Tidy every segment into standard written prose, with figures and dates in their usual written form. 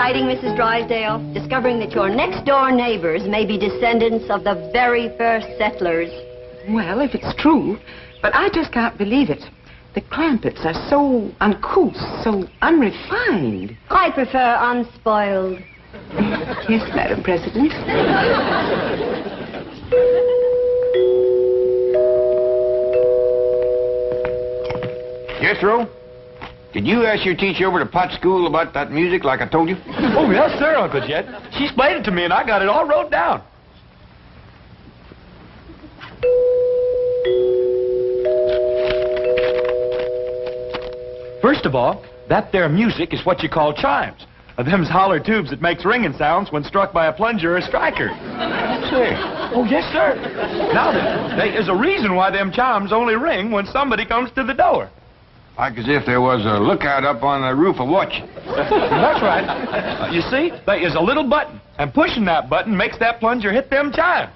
exciting, Mrs. Drysdale, discovering that your next-door neighbors may be descendants of the very first settlers? Well, if it's true, but I just can't believe it. The Clampetts are so uncouth, so unrefined. I prefer unspoiled. Yes, Madam President. Jethro, did you ask your teacher over to Pot School about that music like I told you? Oh, yes, sir, Uncle Jet. She explained it to me, and I got it all wrote down. First of all, that there music is what you call chimes. Them's holler tubes that makes ringing sounds when struck by a plunger or a striker. Say. Oh, yes, sir. Now then, there is a reason why them chimes only ring when somebody comes to the door. Like as if there was a lookout up on the roof of watching. That's right. You see, there is a little button, and pushing that button makes that plunger hit them chimes.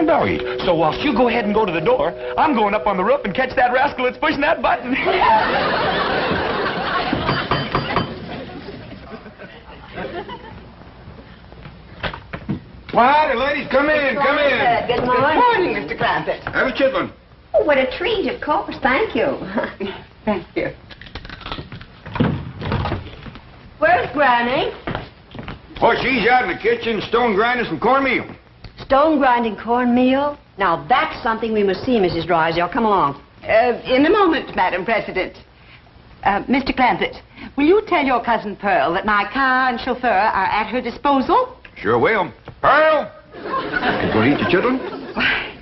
Doggy. So whilst you go ahead and go to the door, I'm going up on the roof and catch that rascal that's pushing that button. Well, howdy, ladies. Come in, come in. Good morning. Good morning, Mr. Clampett. Have a chitlin. Oh, what a treat, of course. Thank you. Thank you. Where's Granny? Oh, she's out in the kitchen stone grinding some cornmeal. Stone grinding cornmeal? Now, that's something we must see, Mrs. Drysdale. Come along. In a moment, Madam President. Mr. Clampett, will you tell your cousin Pearl that my car and chauffeur are at her disposal? Sure will. Pearl! You gonna eat your chitlin?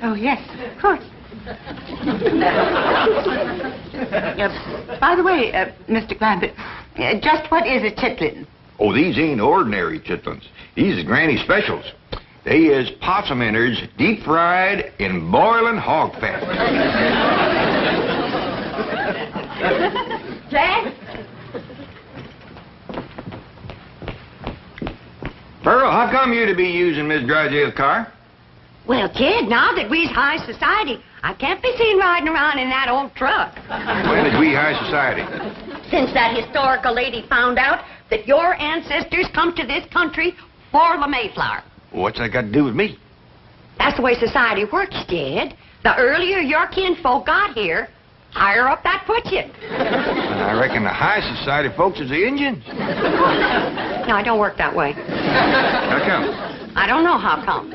Oh, yes, of course. By the way, Mr. Clampett, just what is a chitlin? Oh, these ain't ordinary chitlins. These is Granny specials. They is possum innards deep fried in boiling hog fat. Jack? Pearl, how come you to be using Miss Drysdale's car? Well, kid, now that we's high society, I can't be seen riding around in that old truck. When is we high society? Since that historical lady found out that your ancestors come to this country for the Mayflower. What's that got to do with me? That's the way society works, kid. The earlier your kinfolk got here, higher up that puts you. I reckon the high society folks is the Indians. No, it don't work that way. How come? I don't know how come.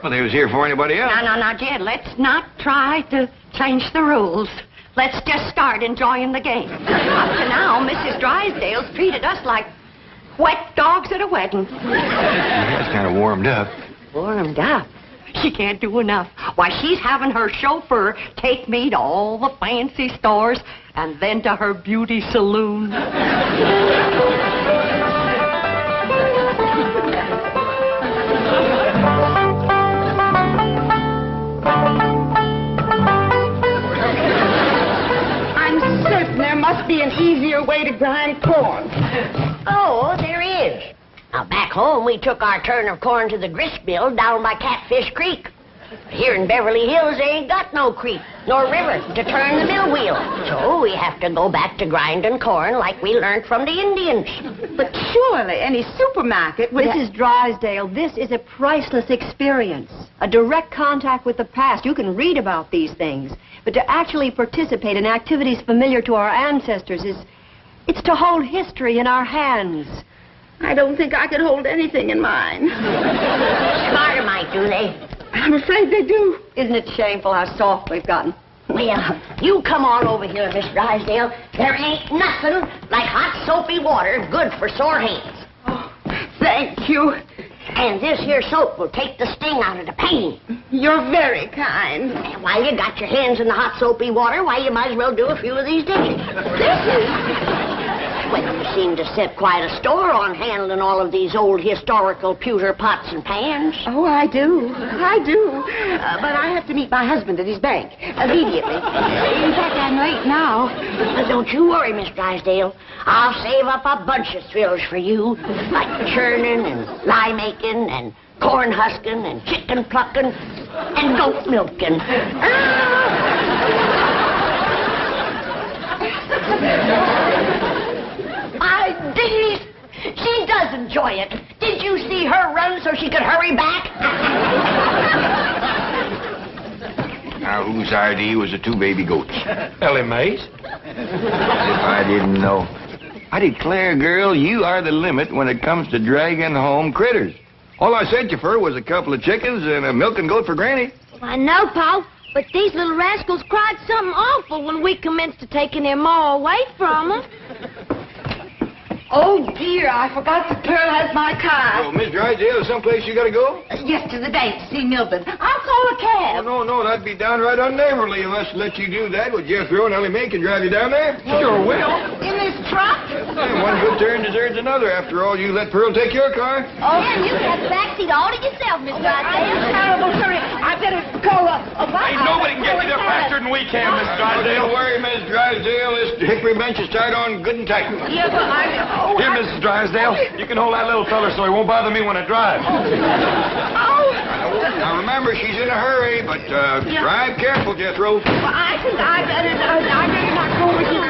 Well, they was here for anybody else. Now, Jed, let's not try to change the rules. Let's just start enjoying the game. Up to now, Mrs. Drysdale's treated us like wet dogs at a wedding. Yeah, it's kind of warmed up. Warmed up? She can't do enough. Why, she's having her chauffeur take me to all the fancy stores and then to her beauty saloon. I'm certain there must be an easier way to grind corn. Oh, there is. Now, back home, we took our turn of corn to the grist mill down by Catfish Creek. Here in Beverly Hills, they ain't got no creek nor river to turn the mill wheel. So we have to go back to grinding corn like we learned from the Indians. But surely any supermarket would... Mrs. Drysdale, this is a priceless experience. A direct contact with the past. You can read about these things. But to actually participate in activities familiar to our ancestors it's to hold history in our hands. I don't think I could hold anything in mine. Smarter might, do they? I'm afraid they do. Isn't it shameful how soft we've gotten? Well, you come on over here, Miss Drysdale. There ain't nothing like hot soapy water good for sore hands. Oh, thank you. And this here soap will take the sting out of the pain. You're very kind. And while you got your hands in the hot soapy water, why, you might as well do a few of these dishes. Dishes? Well, you seem to set quite a store on handling all of these old historical pewter pots and pans. Oh, I do. I do. But I have to meet my husband at his bank immediately. In fact, I'm late now. Well, don't you worry, Miss Drysdale. I'll save up a bunch of thrills for you, like churning and lye making and corn husking and chicken plucking and goat milking. My days! She does enjoy it. Did you see her run so she could hurry back? Now, whose idea was the 2 baby goats? Ellie Mae's. If I didn't know. I declare, girl, you are the limit when it comes to dragging home critters. All I sent you for was a couple of chickens and a milking goat for Granny. I know, Pa, but these little rascals cried something awful when we commenced to taking their ma away from them. Oh, dear, I forgot that Pearl has my car. Oh, Miss Drysdale, is someplace you gotta go? Yes, to the bank to see Milburn. I'll call a cab. Oh, no, that'd be downright unneighborly of us to let you do that. Well, Jethro and Ellie Mae can drive you down there. Sure will. In this truck? Yeah, one good turn deserves another. After all, you let Pearl take your car. Oh, yeah, you can have the back seat all to yourself, Miss I'm Drysdale. terrible, sorry. I better call a Ain't nobody can get you there faster than we can, Miss Drysdale. Don't worry, Miss Drysdale. This hickory bench is tied on good and tight. Yeah, but Here, Mrs. Drysdale, you can hold that little fella so he won't bother me when I drive. Now, remember, she's in a hurry, but drive careful, Jethro. I better not go with you.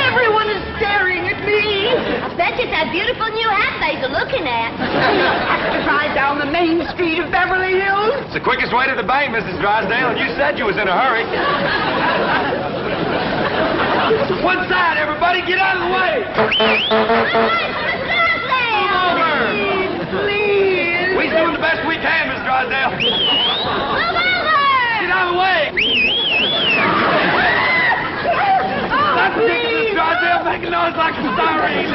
Everyone is staring at me. I bet it's that beautiful new hat they're looking at. Have to drive down the main street of Beverly Hills. It's the quickest way to the bank, Mrs. Drysdale, and you said you was in a hurry. One side, everybody, get out of the way. Please. We're doing the best we can, Miss Drysdale. Get out of the way. That's ridiculous, Miss Drysdale, making noise like a siren.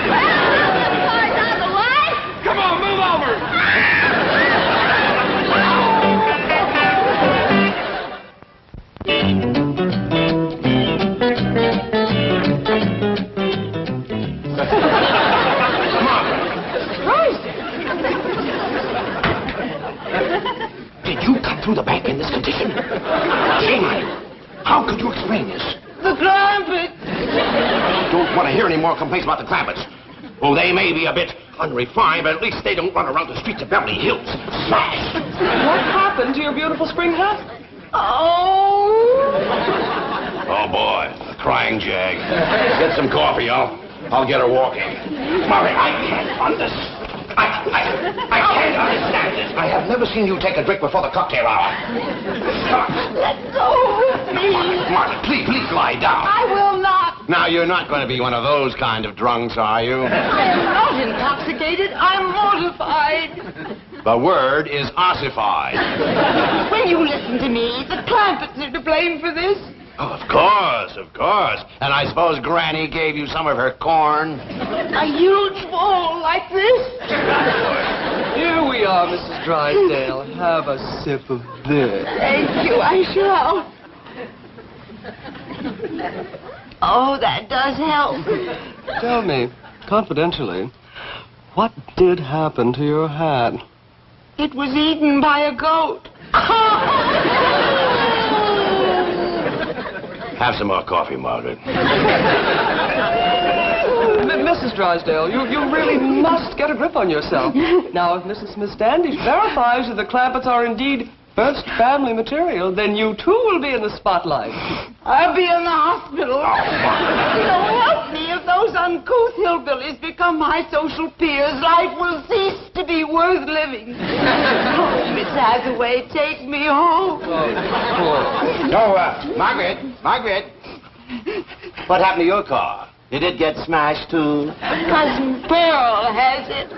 Come on, move over. Did you come through the bank in this condition? Shame on you. How could you explain this? The Clampett. Don't want to hear any more complaints about the Clampetts. Oh, they may be a bit unrefined, but at least they don't run around the streets of Beverly Hills. Smash! What happened to your beautiful spring hat? Oh, boy, a crying jag. Get some coffee, I'll get her walking. Molly, I can't understand. I can't understand this. I have never seen you take a drink before the cocktail hour. let go. Martha, please lie down. I will not. Now, you're not going to be one of those kind of drunks, are you? I am not intoxicated. I'm mortified. The word is ossified. When you listen to me, the Clampetts are to blame for this. Oh, of course. And I suppose Granny gave you some of her corn? A huge bowl like this. Here we are, Mrs. Drysdale. Have a sip of this. Thank you, I shall. Oh, that does help. Tell me, confidentially, what did happen to your hat? It was eaten by a goat. Have some more coffee, Margaret. Mrs. Drysdale, you really must get a grip on yourself. Now, if Mrs. Miss Standish verifies that the Clampetts are indeed first family material, then you too will be in the spotlight. I'll be in the hospital. So help me, if those uncouth hillbillies become my social peers, life will cease to be worth living. Oh, Miss Hathaway, take me home. No, Margaret. What happened to your car? Did it get smashed, too? Cousin Pearl has it.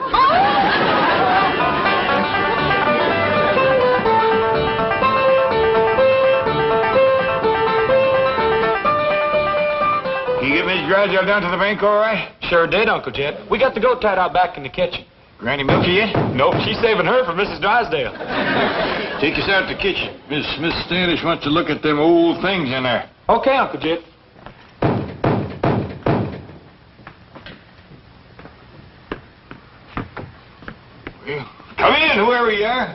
Can you get Miss Drysdale down to the bank all right? Sure did, Uncle Jed. We got the goat tied out back in the kitchen. Granny milk you yet? Nope, she's saving her for Mrs. Drysdale. Take us out to the kitchen. Miss Standish wants to look at them old things in there. Okay, Uncle Jed. Well, come in, whoever you are.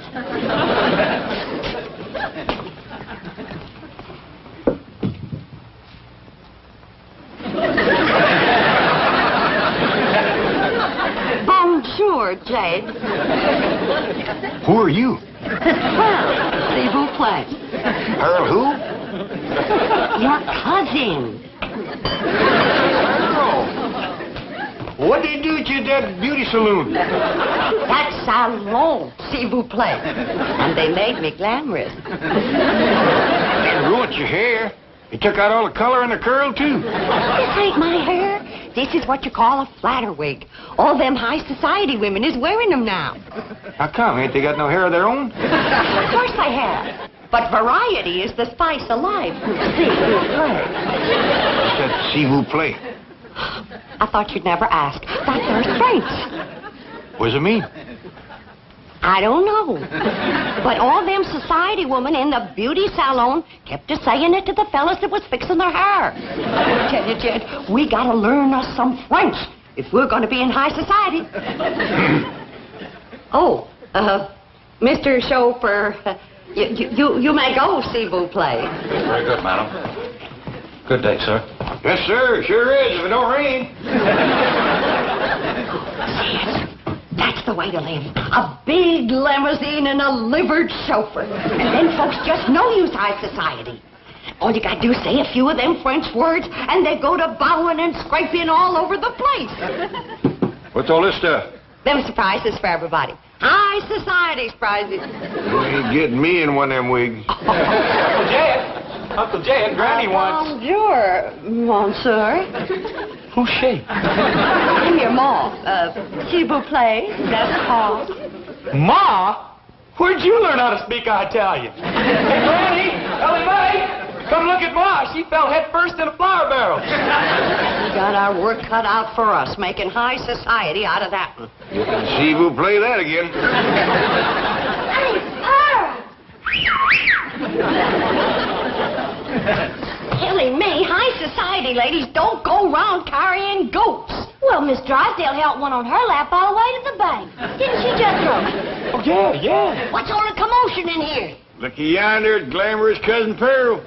Play. Pearl who? Your cousin. What did they do at you at that beauty saloon? That salon, s'il vous plaît. And they made me glamorous. They ruined your hair. They took out all the color in the curl, too. This ain't my hair. This is what you call a flatter wig. All them high society women is wearing them now. How come? Ain't they got no hair of their own? Of course they have. But variety is the spice of life. S'il vous plaît. What's that s'il vous plaît? I thought you'd never ask. That's our strengths. What does it mean? I don't know. But all them society women in the beauty salon kept saying it to the fellas that was fixing their hair. I tell you, Jed, we gotta learn us some French if we're gonna be in high society. Mr. Chauffeur, you may go, s'il vous plaît. Very good, madam. Good day, sir. Yes, sir. Sure is, if it don't rain. That's the way to live. A big limousine and a livered chauffeur. And then folks just know you's high society. All you gotta do is say a few of them French words, and they go to bowing and scraping all over the place. What's all this stuff? Them surprises for everybody. High society prizes. You ain't getting me in one of them wigs. Uncle Jed, Granny wants... Bonjour, monsieur. Who's she? I'm your ma. S'il vous plaît, that's all. Ma? Where'd you learn how to speak Italian? Hey, Granny! Ellie Mae! Come look at Ma. She fell head first in a flour barrel. We got our work cut out for us, making high society out of that one. S'il vous plaît that again. Silly me, high society ladies don't go round carrying goats. Well, Miss Drysdale held one on her lap all the way to the bank. Didn't she, Jethro? Oh, yeah. What's all the commotion in here? Looky yonder at glamorous Cousin Pearl.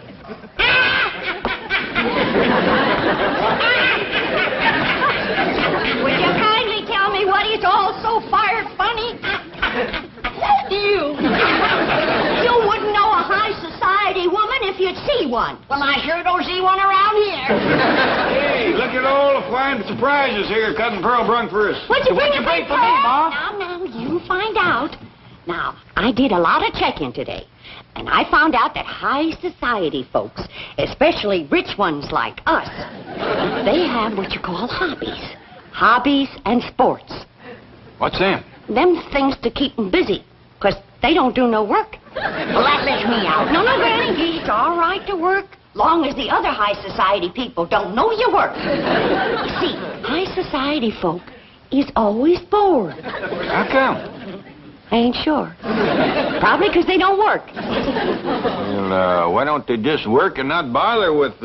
Would you kindly tell me what is all so fired funny? You wouldn't know a high society woman if you'd see one. Well, I sure don't see one around here. Hey, look at all the fine surprises here Cousin Pearl brung for us. What'd you bring for me, Ma? Now, you find out. Now, I did a lot of checking today, and I found out that high society folks, especially rich ones like us, they have what you call hobbies. Hobbies and sports. What's them? Them things to keep them busy, 'cause they don't do no work. Well, that lets me out. No, Granny, it's all right to work, long as the other high society people don't know you work. See, high society folk is always bored. How come? I ain't sure. Probably 'cause they don't work. Well, why don't they just work and not bother with,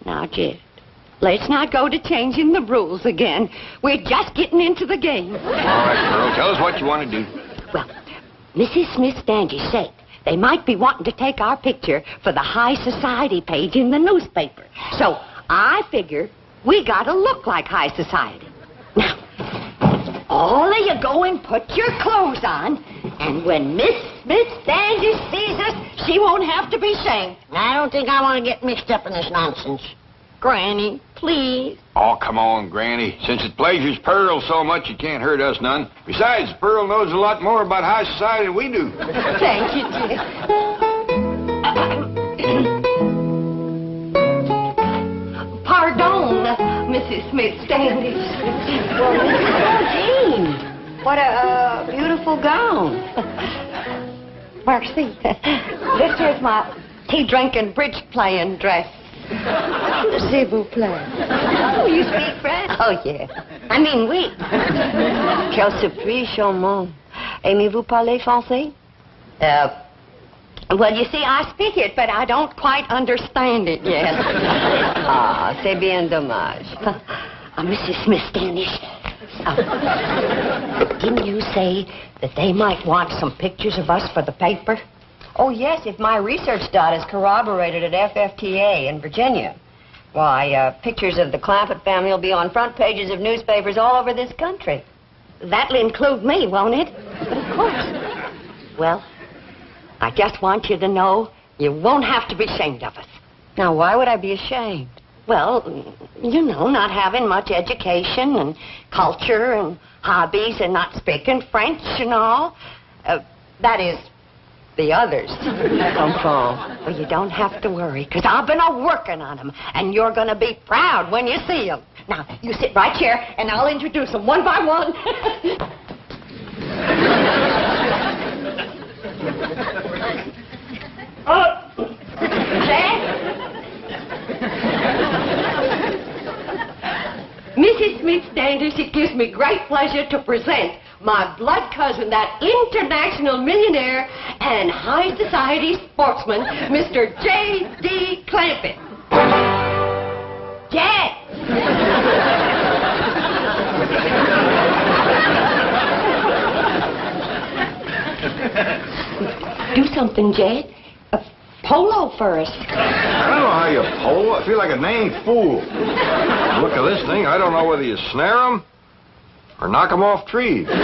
Now, Jed, let's not go to changing the rules again. We're just getting into the game. All right, Pearl, tell us what you want to do. Well, Mrs. Smith Standish said they might be wanting to take our picture for the high society page in the newspaper. So I figure we gotta look like high society. Now, all of you go and put your clothes on, and when Miss Smith Standish sees us, she won't have to be shamed. I don't think I want to get mixed up in this nonsense. Granny, please. Oh, come on, Granny. Since it pleasures Pearl so much, it can't hurt us none. Besides, Pearl knows a lot more about high society than we do. Thank you, dear. Pardon, Mrs. Smith Standish. Well, Mrs. Jean, what a beautiful gown. Mercy. This is my tea-drinking, bridge-playing dress. S'il vous plaît. Oh, you speak French? Oh, yeah. I mean, oui. Quelle surprise, charmant. Aimez-vous parler français? Well, you see, I speak it, but I don't quite understand it yet. Ah, c'est bien dommage. Mrs. Smith Standish, didn't you say that they might want some pictures of us for the paper? Oh, yes, if my research data is corroborated at FFTA in Virginia. Why, pictures of the Clampett family will be on front pages of newspapers all over this country. That'll include me, won't it? Of course. Well, I just want you to know You won't have to be ashamed of us. Now, why would I be ashamed? Well, you know, not having much education and culture and hobbies and not speaking French and all. That is, the others. Well, you don't have to worry, because I've been working on them, and you're going to be proud when you see them. Now, you sit right here, and I'll introduce them one by one. Mrs. Smith-Standish, it gives me great pleasure to present my blood cousin, that international millionaire and high society sportsman, Mr. J.D. Clampett. Jed! Do something, Jed. Polo first. I don't know how you pole. I feel like a dang fool. Look at this thing. I don't know whether you snare them or knock them off trees. Well,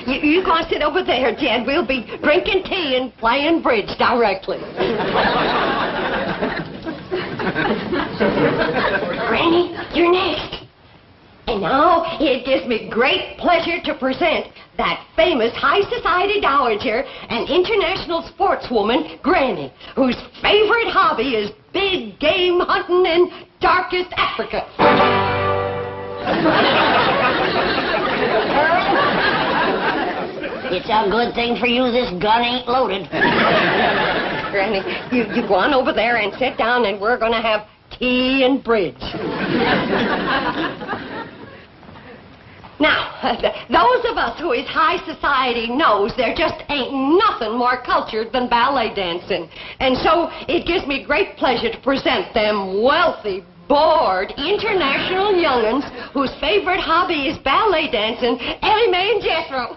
you go and sit over there, Jed. We'll be drinking tea and playing bridge directly. Granny, you're next. And now it gives me great pleasure to present that famous high society dowager and international sportswoman, Granny, whose favorite hobby is big game hunting in darkest Africa. It's a good thing for you this gun ain't loaded. Granny, you go on over there and sit down, and we're going to have tea and bridge. Now, those of us who is high society knows there just ain't nothing more cultured than ballet dancing. And so it gives me great pleasure to present them wealthy, bored, international young'uns whose favorite hobby is ballet dancing, Ellie Mae and Jethro.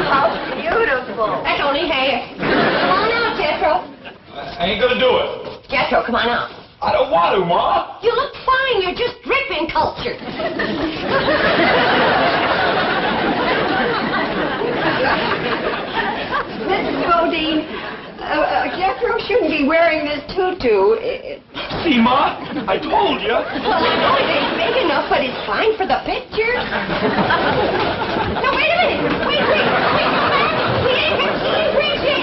How beautiful. That's only hair. Come on out, Jethro. I ain't gonna do it. Jethro, come on out. I don't want to, Ma. You look fine. You're just dripping culture. Mrs. Bodine, Jethro shouldn't be wearing this tutu. See, Ma? I told you. Well, I know it ain't big enough, but it's fine for the picture. No, wait a minute. Wait. We ain't got tea and bridge yet.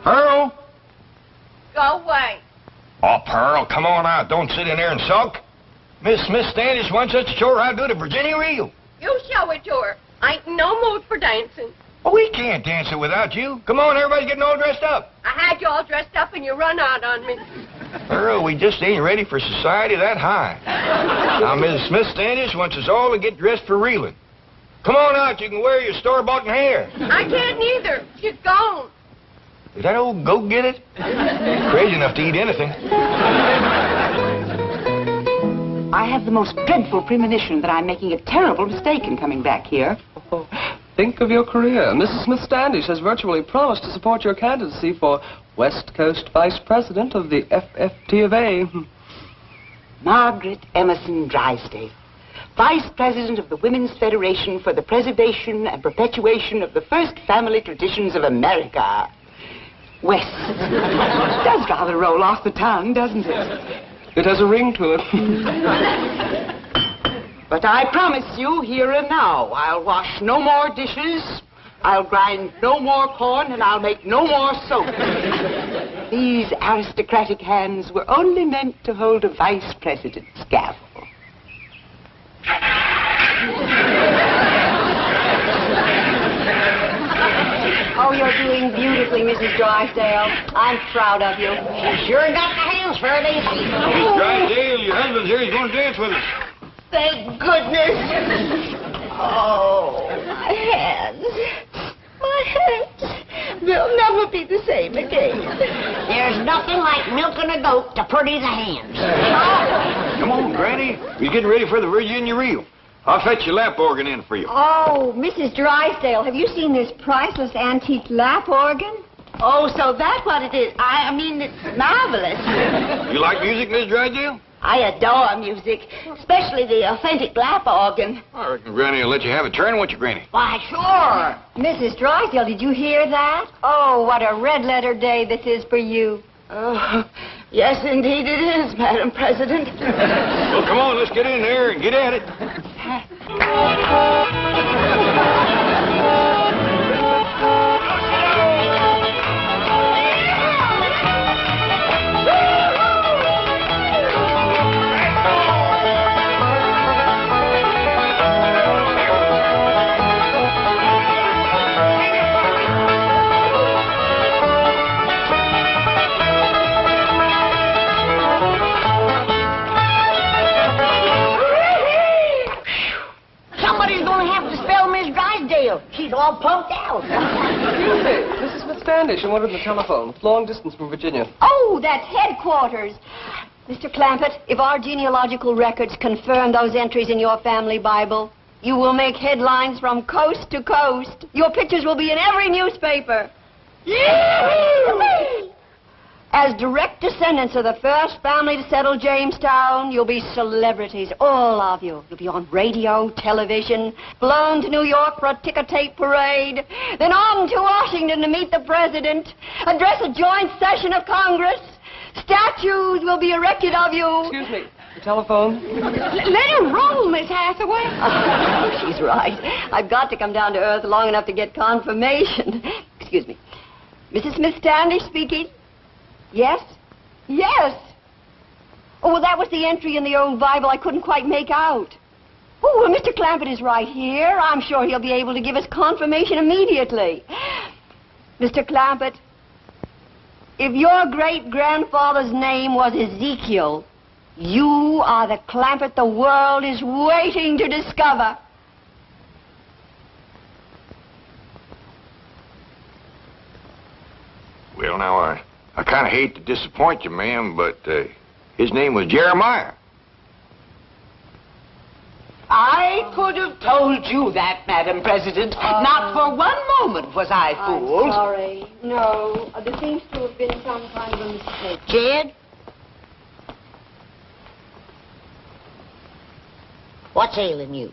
Pearl? Go away. Oh, Pearl, come on out. Don't sit in there and sulk. Miss Standish wants us to show her how to do the Virginia reel. You show it to her. I ain't in no mood for dancing. Oh, we can't dance it without you. Come on, everybody's getting all dressed up. I had you all dressed up and you run out on me. Pearl, we just ain't ready for society that high. Now, Miss Standish wants us all to get dressed for reeling. Come on out. You can wear your store-bought hair. I can't neither. She's gone. Is that old go-get-it? Crazy enough to eat anything. I have the most dreadful premonition that I'm making a terrible mistake in coming back here. Oh, think of your career. Mrs. Smith-Standish has virtually promised to support your candidacy for West Coast Vice President of the FFT of A. Margaret Emerson Drysdale, Vice President of the Women's Federation for the Preservation and Perpetuation of the First Family Traditions of America. West. Does rather roll off the tongue, doesn't it? It has a ring to it. But I promise you, here and now, I'll wash no more dishes, I'll grind no more corn, and I'll make no more soap. These aristocratic hands were only meant to hold a vice president's gavel. Oh, you're doing beautifully, Mrs. Drysdale. I'm proud of you. Sure got the hands for it, ain't she? Miss Drysdale, your husband's here. He's going to dance with us. Thank goodness. Oh, my hands. My hands. They'll never be the same again. There's nothing like milking a goat to pretty the hands. Come on, Granny. We're getting ready for the Virginia reel. I'll fetch your lap organ in for you. Oh, Mrs. Drysdale, have you seen this priceless antique lap organ? Oh, so that's what it is. I mean, it's marvelous. You like music, Miss Drysdale? I adore music, especially the authentic lap organ. I reckon Granny will let you have a turn, won't you, Granny? Why, sure. Mrs. Drysdale, did you hear that? Oh, what a red-letter day this is for you. Oh, yes, indeed it is, Madam President. Well, come on, let's get in there and get at it. She's all pumped out. Excuse me. This is Miss Standish. I'm wanted on the telephone. It's long distance from Virginia. Oh, that's headquarters. Mr. Clampett, if our genealogical records confirm those entries in your family Bible, you will make headlines from coast to coast. Your pictures will be in every newspaper. As direct descendants of the first family to settle Jamestown, you'll be celebrities, all of you. You'll be on radio, television, flown to New York for a ticker-tape parade, then on to Washington to meet the president, address a joint session of Congress. Statues will be erected of you. Excuse me. The telephone? Let her roll, Miss Hathaway. Oh, she's right. I've got to come down to earth long enough to get confirmation. Excuse me. Mrs. Smith Standish speaking. Yes? Yes. Oh, well, that was the entry in the old Bible I couldn't quite make out. Oh, well, Mr. Clampett is right here. I'm sure he'll be able to give us confirmation immediately. Mr. Clampett, if your great-grandfather's name was Ezekiel, you are the Clampett the world is waiting to discover. Well, now, I kind of hate to disappoint you, ma'am, but his name was Jeremiah. I could have told you that, Madam President. Not for one moment was I fooled. I'm sorry. No, there seems to have been some kind of a mistake. Jed? What's ailing you?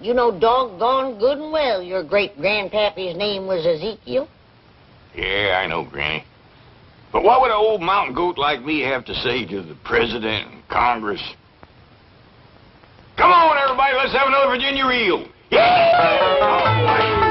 You know doggone good and well your great-grandpappy's name was Ezekiel. Yeah, I know, Granny. But what would an old mountain goat like me have to say to the president and Congress? Come on, everybody, let's have another Virginia reel. Yeah!